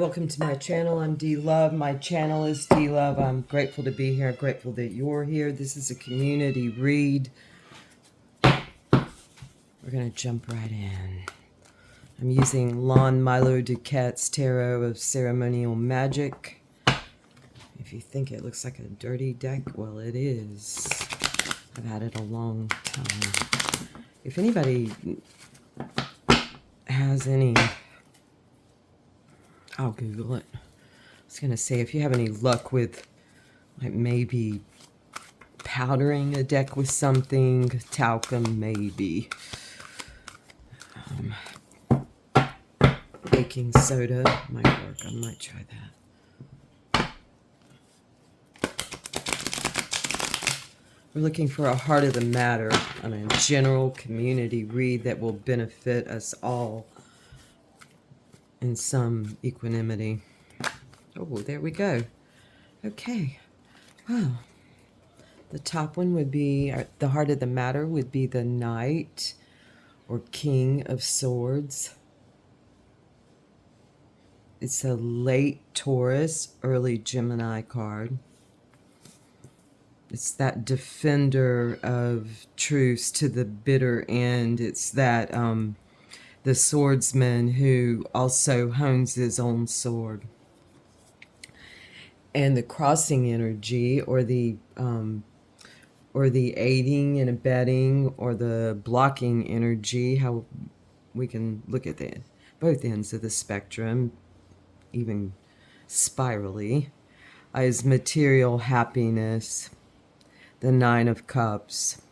welcome to my channel. I'm D Love. My channel is D Love. I'm grateful to be here. I'm grateful that you're here. This is a community read. We're going to jump right in. I'm using Lon Milo Duquette's Tarot of Ceremonial Magic. If you think it looks like a dirty deck, well, it is. I've had it a long time. If anybody has any... I'll Google it. I was going to say, if you have any luck with, like, maybe powdering a deck with something, talcum maybe. Baking soda might work. I might try that. We're looking for a heart of the matter on a general community read that will benefit us all in some equanimity. Oh, there we go. Okay. Wow. The top one would be, the heart of the matter would be the Knight or King of Swords. It's a late Taurus, early Gemini card. It's that defender of truths to the bitter end. It's that the swordsman who also hones his own sword. And the crossing energy, or the aiding and abetting, or the blocking energy, how we can look at that, both ends of the spectrum, even spirally, is material happiness, the Nine of Cups.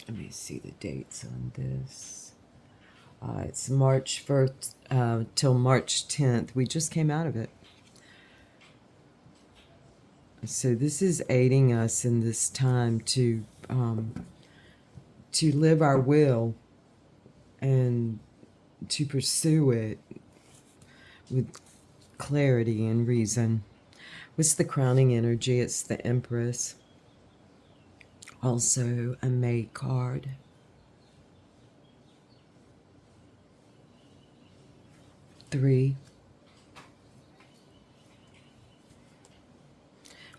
Let me see the dates on this. It's March 1st till March 10th. We just came out of it. So this is aiding us in this time to live our will and to pursue it with clarity and reason. What's the crowning energy? It's the Empress. Also a May card. Three.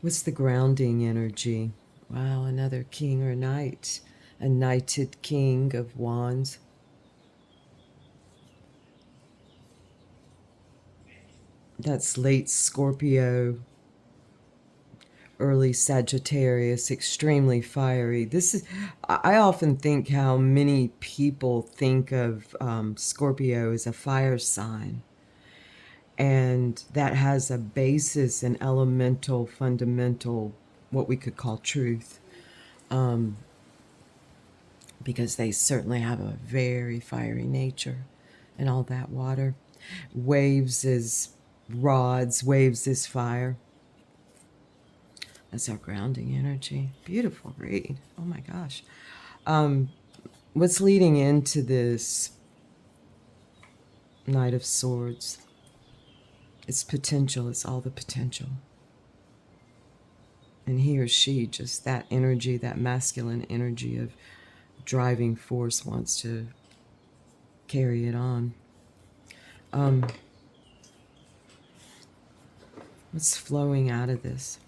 What's the grounding energy? Wow, another king or knight. A knighted king of wands. That's late Scorpio, early Sagittarius, extremely fiery. This is, I often think how many people think of Scorpio as a fire sign. And that has a basis in elemental, fundamental, what we could call truth. Because they certainly have a very fiery nature and all that water. Waves is rods, waves is fire. That's our grounding energy. Beautiful read. Oh my gosh. What's leading into this Knight of Swords? It's potential. It's all the potential. And he or she, just that energy, that masculine energy of driving force, wants to carry it on. What's flowing out of this?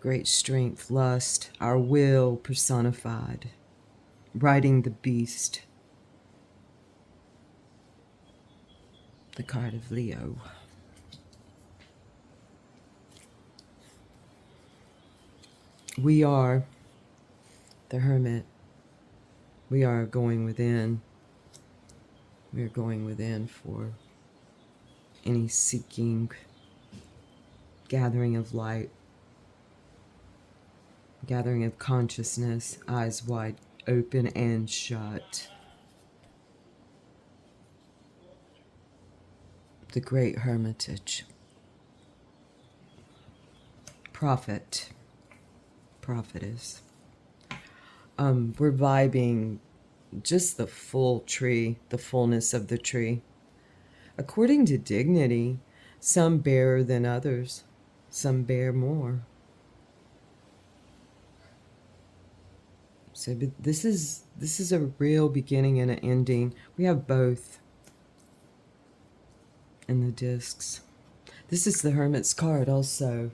Great strength, lust, our will personified, riding the beast. The card of Leo. We are the Hermit. We are going within. We are going within for any seeking, gathering of light, gathering of consciousness, eyes wide open and shut. The Great Hermitage. Prophet. Prophetess. We're vibing just the full tree, the fullness of the tree. According to dignity, some bearer than others, some bear more. So but this is a real beginning and an ending. We have both. in the discs. This is the Hermit's card also.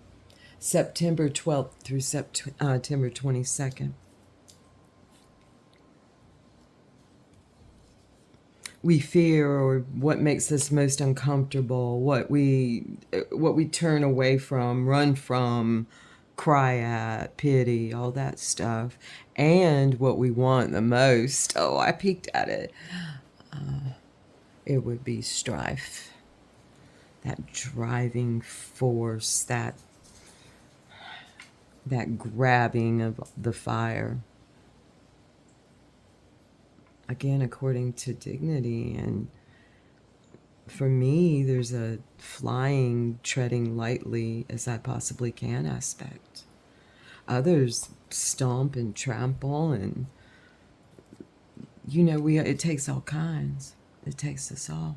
September 12th through September 22nd. We fear, or what makes us most uncomfortable, what we turn away from, run from, cry at, pity, all that stuff, and what we want the most. Oh, I peeked at it. It would be strife, that driving force, that grabbing of the fire. Again, according to dignity. And for me, there's a flying, treading lightly as I possibly can aspect. Others stomp and trample, and it takes all kinds. It takes us all.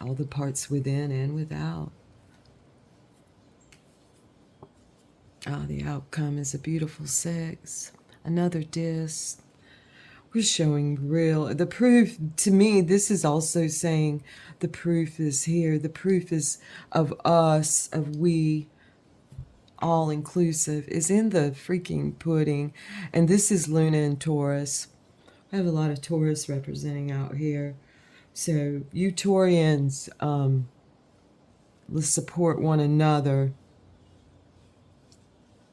All the parts within and without. The outcome is a beautiful sex. Another disc. We're showing the proof. To me, this is also saying the proof is here. The proof is of us, of we, all inclusive, is in the freaking pudding. And this is Luna and Taurus. I have a lot of Taurus representing out here. So you Taurians, let's support one another.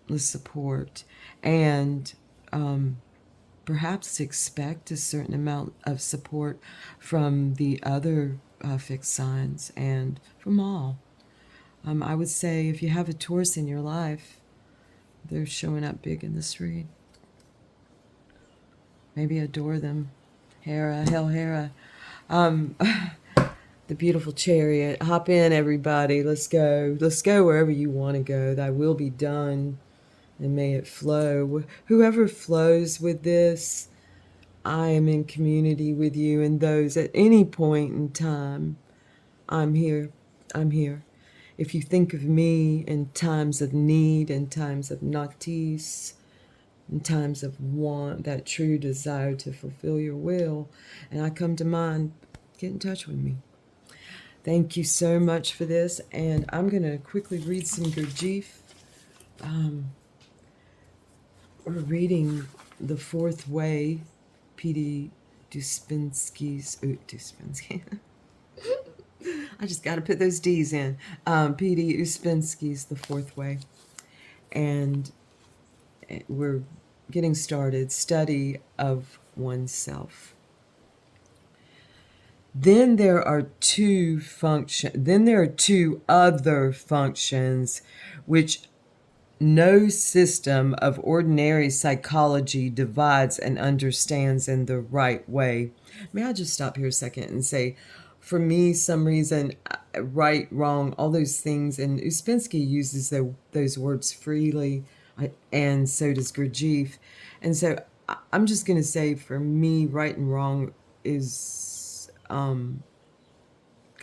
Let's support. And perhaps expect a certain amount of support from the other fixed signs and from all. I would say if you have a Taurus in your life, they're showing up big in this read. Maybe adore them. Hera, Hell Hera. The beautiful chariot. Hop in, everybody. Let's go. Let's go wherever you want to go. Thy will be done, and may it flow. Whoever flows with this, I am in community with you, and those at any point in time. I'm here. I'm here. If you think of me in times of need, in times of notice, in times of want, that true desire to fulfill your will, and I come to mind, get in touch with me. Thank you so much for this, and I'm going to quickly read some Gurdjieff. We're reading The Fourth Way, P.D. Ouspensky's. Ouspensky. I just got to put those D's in. P.D. Ouspensky's The Fourth Way. And we're getting started. Study of oneself. Then there are two other functions which no system of ordinary psychology divides and understands in the right way. May I just stop here a second and say, for me, some reason, right, wrong, all those things, and Ouspensky uses those words freely, and so does Gurdjieff. And so I'm just going to say, for me, right and wrong is kind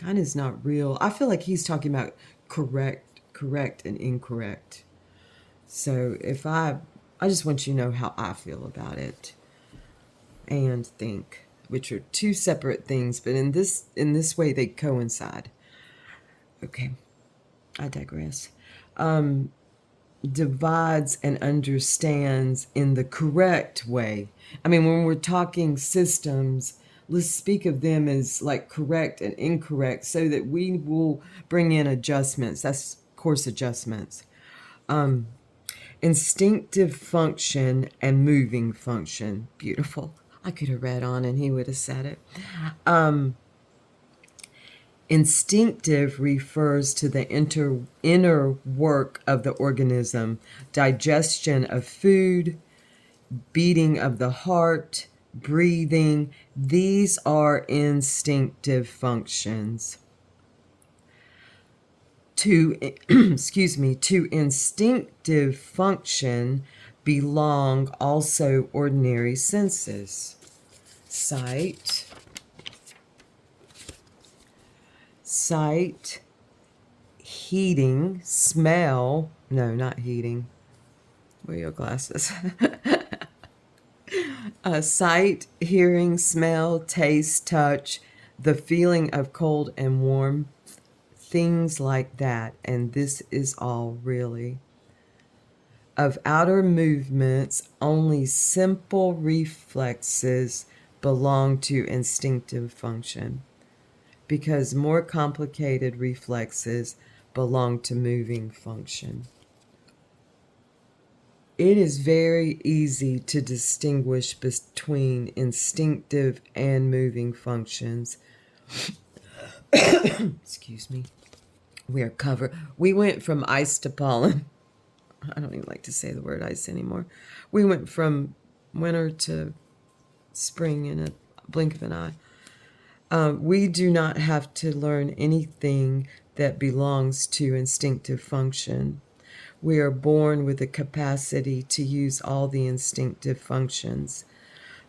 of is not real. I feel like he's talking about correct and incorrect. So if I just want you to know how I feel about it and think, which are two separate things, but in this way they coincide. Okay, I digress. Divides and understands in the correct way. I mean, when we're talking systems, let's speak of them as like correct and incorrect so that we will bring in adjustments. That's course adjustments. Instinctive function and moving function. Beautiful. I could have read on and he would have said it. Instinctive refers to the inner work of the organism, digestion of food, beating of the heart, breathing. These are instinctive functions. To instinctive function belong also ordinary senses. Sight, heating, smell. No, not heating. Wear your glasses. Sight, hearing, smell, taste, touch. the feeling of cold and warm, things like that. And this is all really. Of outer movements, only simple reflexes belong to instinctive function, because more complicated reflexes belong to moving function. It is very easy to distinguish between instinctive and moving functions. Excuse me. We went from ice to pollen. I don't even like to say the word ice anymore. We went from winter to spring in a blink of an eye. We do not have to learn anything that belongs to instinctive function. We are born with the capacity to use all the instinctive functions.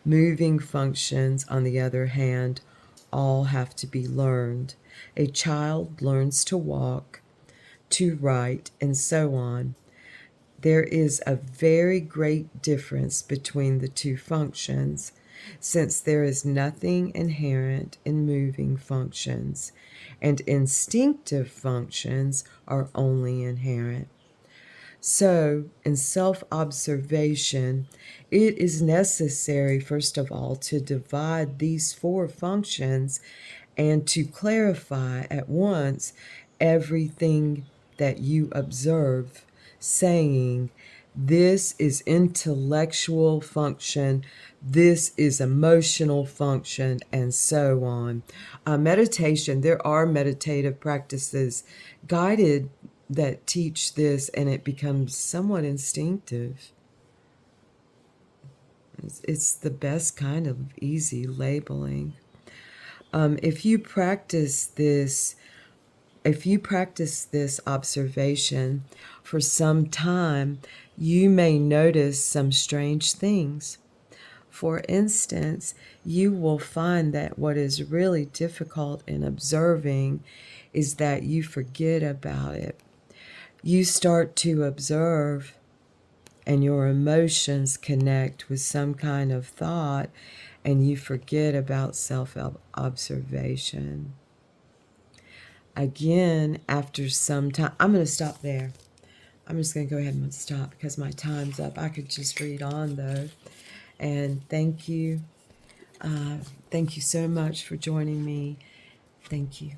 Moving functions, on the other hand, all have to be learned. A child learns to walk, to write, and so on. There is a very great difference between the two functions, since there is nothing inherent in moving functions, and instinctive functions are only inherent. So, in self-observation, it is necessary, first of all, to divide these four functions and to clarify at once everything that you observe, saying, this is intellectual function, this is emotional function, and so on. Meditation, there are meditative practices guided that teach this, and it becomes somewhat instinctive. It's the best kind of easy labeling. If you practice this observation for some time, you may notice some strange things. For instance, you will find that what is really difficult in observing is that you forget about it. You start to observe, and your emotions connect with some kind of thought, and you forget about self-observation. Again, after some time, I'm going to stop there. I'm just going to go ahead and stop because my time's up. I could just read on, though. And thank you. Thank you so much for joining me. Thank you.